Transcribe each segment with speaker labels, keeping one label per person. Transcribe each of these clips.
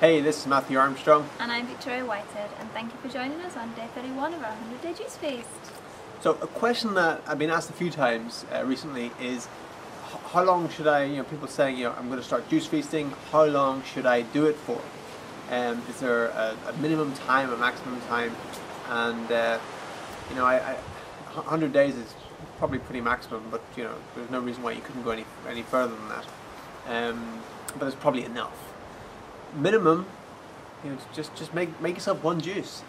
Speaker 1: Hey, this is Matthew Armstrong.
Speaker 2: And I'm Victoria Whitehead, and thank you for joining us on day 31 of our 100-day Juice Feast.
Speaker 1: So a question that I've been asked a few times recently is, how long should I, people saying, I'm going to start juice feasting, how long should I do it for? Is there a minimum time, a maximum time? And, 100 days is probably pretty maximum, but, there's no reason why you couldn't go any further than that. But it's probably enough. Minimum, just make yourself one juice.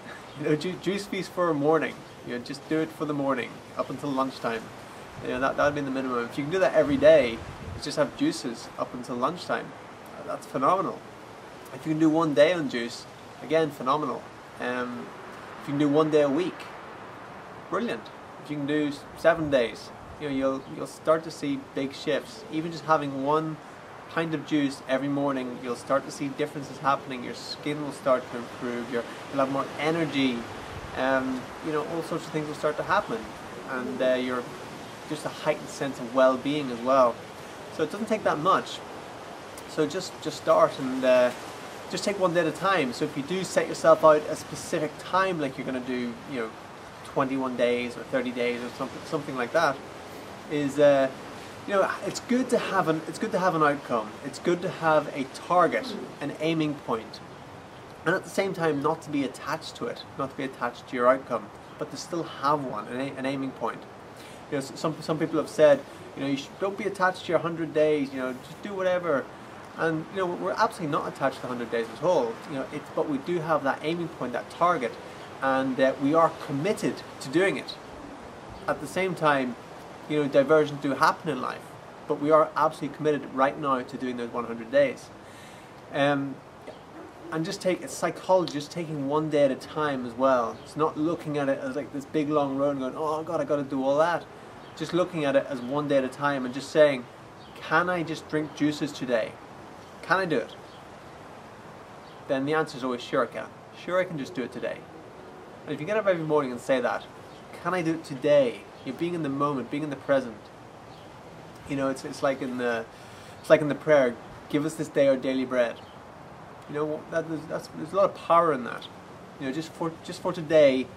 Speaker 1: Juice feast for a morning. Just do it for the morning up until lunchtime. That would be the minimum. If you can do that every day, just have juices up until lunchtime. That's phenomenal. If you can do one day on juice, again, phenomenal. If you can do one day a week, brilliant. If you can do 7 days, you'll start to see big shifts. Even just having one pint of juice every morning, you'll start to see differences happening. Your skin will start to improve. You'll have more energy. All sorts of things will start to happen, and you're just a heightened sense of well-being as well. So it doesn't take that much. So just start and just take one day at a time. So if you do set yourself out a specific time, like you're going to do, 21 days or 30 days or something like that, is it's good to have an outcome. It's good to have a target, an aiming point, and at the same time not to be attached to it, not to be attached to your outcome, but to still have one, an aiming point. Some people have said, don't be attached to your 100 days. Just do whatever. And we're absolutely not attached to 100 days at all. But we do have that aiming point, that target, and we are committed to doing it. At the same time, diversions do happen in life, but we are absolutely committed right now to doing those 100 days. And it's psychology, just taking one day at a time as well. It's not looking at it as like this big long road and going, oh God, I got to do all that. Just looking at it as one day at a time and just saying, can I just drink juices today? Can I do it? Then the answer is always sure I can. Sure I can just do it today. And if you get up every morning and say that, can I do it today? You're being in the moment, being in the present. It's like in the prayer, give us this day our daily bread. There's a lot of power in that. Just for today,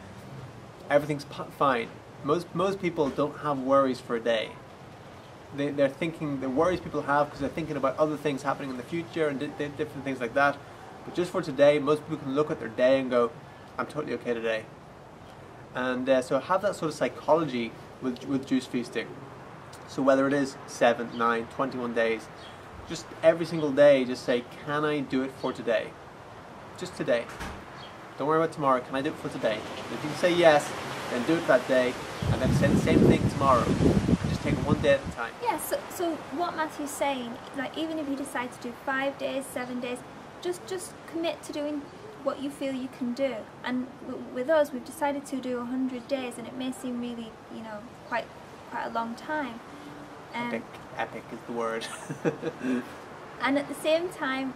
Speaker 1: everything's fine. Most people don't have worries for a day. They're thinking, the worries people have because they're thinking about other things happening in the future and different things like that. But just for today, most people can look at their day and go, I'm totally okay today. And so have that sort of psychology with juice feasting. So whether it is 7, 9, 21 days, just every single day, just say, can I do it for today? Just today. Don't worry about tomorrow. Can I do it for today? If you can say yes, then do it that day, and then say the same thing tomorrow. Just take it one day at a time.
Speaker 2: Yeah, so what Matthew's saying, like even if you decide to do 5 days, 7 days, just commit to doing what you feel you can do. And with us, we've decided to do 100 days, and it may seem really, quite a long time.
Speaker 1: Epic is the word.
Speaker 2: And at the same time,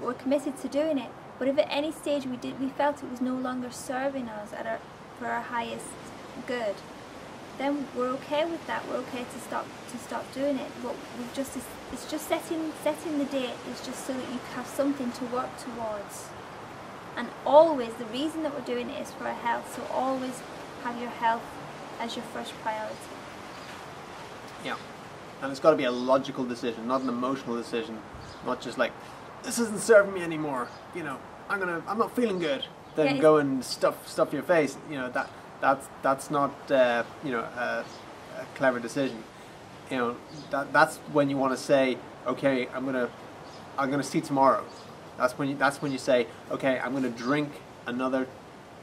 Speaker 2: we're committed to doing it. But if at any stage we felt it was no longer serving us for our highest good, then we're okay with that. We're okay to stop doing it. But it's just setting the date is just so that you have something to work towards. And always, the reason that we're doing it is for our health. So always have your health as your first priority.
Speaker 1: Yeah, and it's got to be a logical decision, not an emotional decision. Not just like, this isn't serving me anymore. I'm not feeling good. Then go and stuff your face. That's not a clever decision. That's when you want to say, okay, I'm gonna see tomorrow. That's when you say, okay, I'm gonna drink another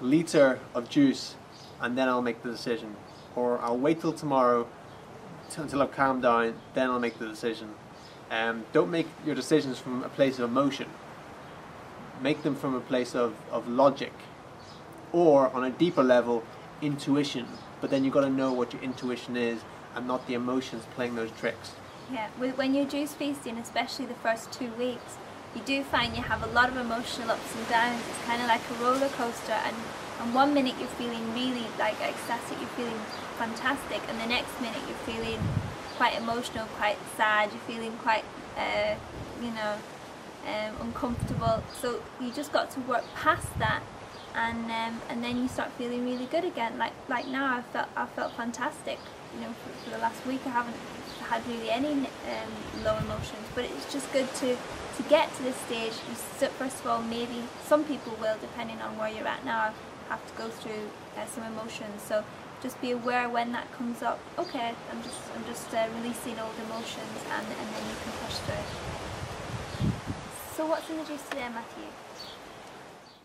Speaker 1: liter of juice, and then I'll make the decision, or I'll wait till tomorrow until I've calmed down, then I'll make the decision. Don't make your decisions from a place of emotion. Make them from a place of logic, or on a deeper level, intuition. But then you've got to know what your intuition is and not the emotions playing those tricks.
Speaker 2: Yeah, when you're juice feasting, especially the first 2 weeks, you do find you have a lot of emotional ups and downs. It's kind of like a roller coaster, and 1 minute you're feeling really like ecstatic, you're feeling fantastic, and the next minute you're feeling quite emotional, quite sad, you're feeling quite, uncomfortable. So you just got to work past that, and then you start feeling really good again. Like now, I felt fantastic. You know, for the last week I haven't had really any low emotions, but it's just good to get to this stage. First of all, maybe some people will, depending on where you're at now, have to go through some emotions. So just be aware when that comes up. Okay, I'm just releasing old emotions, and then you can push through it. So what's in the juice today, Matthew?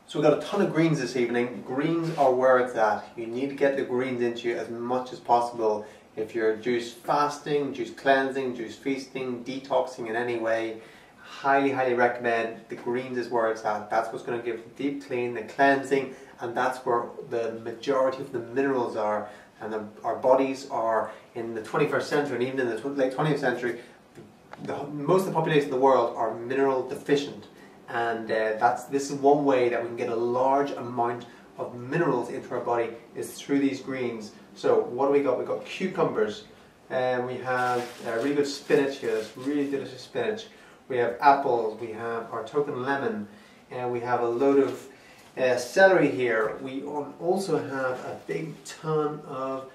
Speaker 1: So we've got a ton of greens this evening. Greens are where it's at. You need to get the greens into you as much as possible. If you're juice fasting, juice cleansing, juice feasting, detoxing in any way, highly, highly recommend the greens is where it's at. That's what's going to give the deep clean, the cleansing, and that's where the majority of the minerals are. And our bodies are, in the 21st century and even in the late 20th century, most of the population of the world are mineral deficient. And this is one way that we can get a large amount of minerals into our body, is through these greens. So what do we got? We've got cucumbers, and we have really good spinach here. It's really delicious spinach. We have apples, we have our token lemon, and we have a load of celery here. We also have a big ton of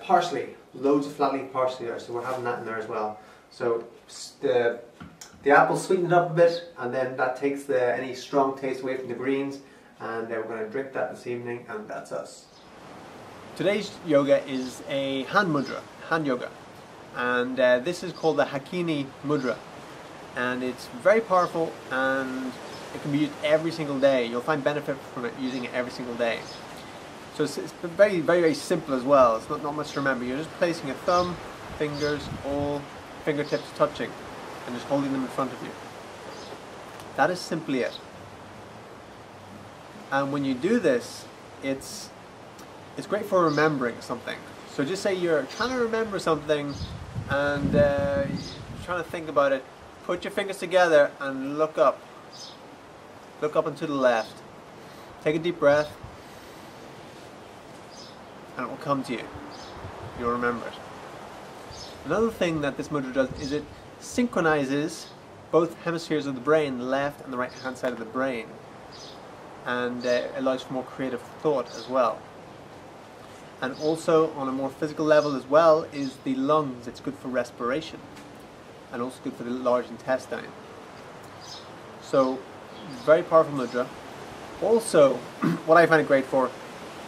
Speaker 1: parsley, loads of flat leaf parsley there, so we're having that in there as well. So the apples sweeten it up a bit, and then that takes any strong taste away from the greens, and we're going to drink that this evening, and that's us. Today's yoga is a hand mudra, hand yoga, and this is called the Hakini mudra, and it's very powerful, and it can be used every single day. You'll find benefit from it using it every single day. So it's very, very, very simple as well. It's not much to remember. You're just placing your thumb, fingers, all fingertips touching, and just holding them in front of you. That is simply it. And when you do this, it's great for remembering something. So just say you're trying to remember something, and you're trying to think about it. Put your fingers together and look up. Look up and to the left. Take a deep breath, and it will come to you. You'll remember it. Another thing that this mudra does is it synchronizes both hemispheres of the brain, the left and the right hand side of the brain, and allows for more creative thought as well. And also on a more physical level as well is the lungs. It's good for respiration, and also good for the large intestine. So very powerful mudra. Also, what I find it great for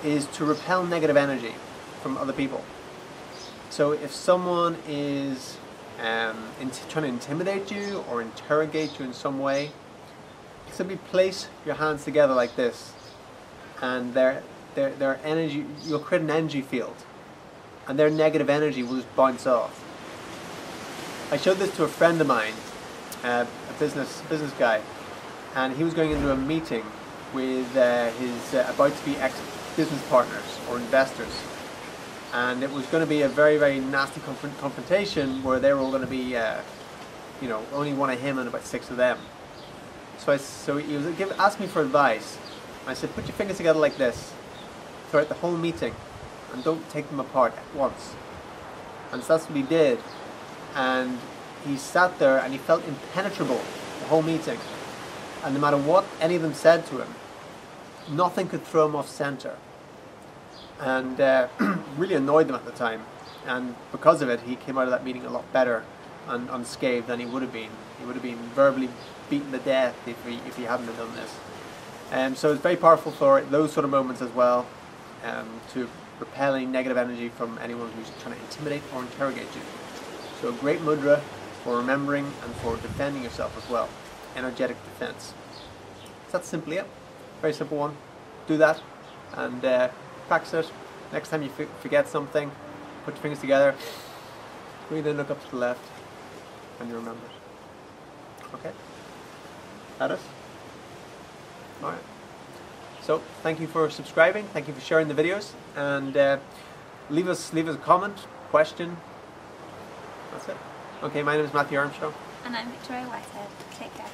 Speaker 1: is to repel negative energy from other people. So if someone is trying to intimidate you or interrogate you in some way, simply place your hands together like this, and their energy, you'll create an energy field, and their negative energy will just bounce off. I showed this to a friend of mine, a business guy, and he was going into a meeting with his about-to-be ex-business partners or investors, and it was going to be a very, very nasty confrontation where they were all going to be, you know, only one of him and about 6 of them. So he was asked me for advice. I said, put your fingers together like this throughout the whole meeting, and don't take them apart at once. And so that's what he did. And he sat there and he felt impenetrable the whole meeting. And no matter what any of them said to him, nothing could throw him off center. And really annoyed them at the time. And because of it, he came out of that meeting a lot better and unscathed than he would have been. He would have been verbally beaten to death if he hadn't have done this. So it's very powerful for those sort of moments as well, to repelling negative energy from anyone who's trying to intimidate or interrogate you. So a great mudra for remembering and for defending yourself as well. Energetic defense. So that's simply it. Very simple one. Do that and practice it. Next time you forget something, put your fingers together, breathe in, look up to the left, and you remember it. Okay? That is? Alright. So, thank you for subscribing, thank you for sharing the videos, and leave us a comment, question. That's it. Okay, my name is Matthew Armstrong.
Speaker 2: And I'm Victoria Whitehead. Take care.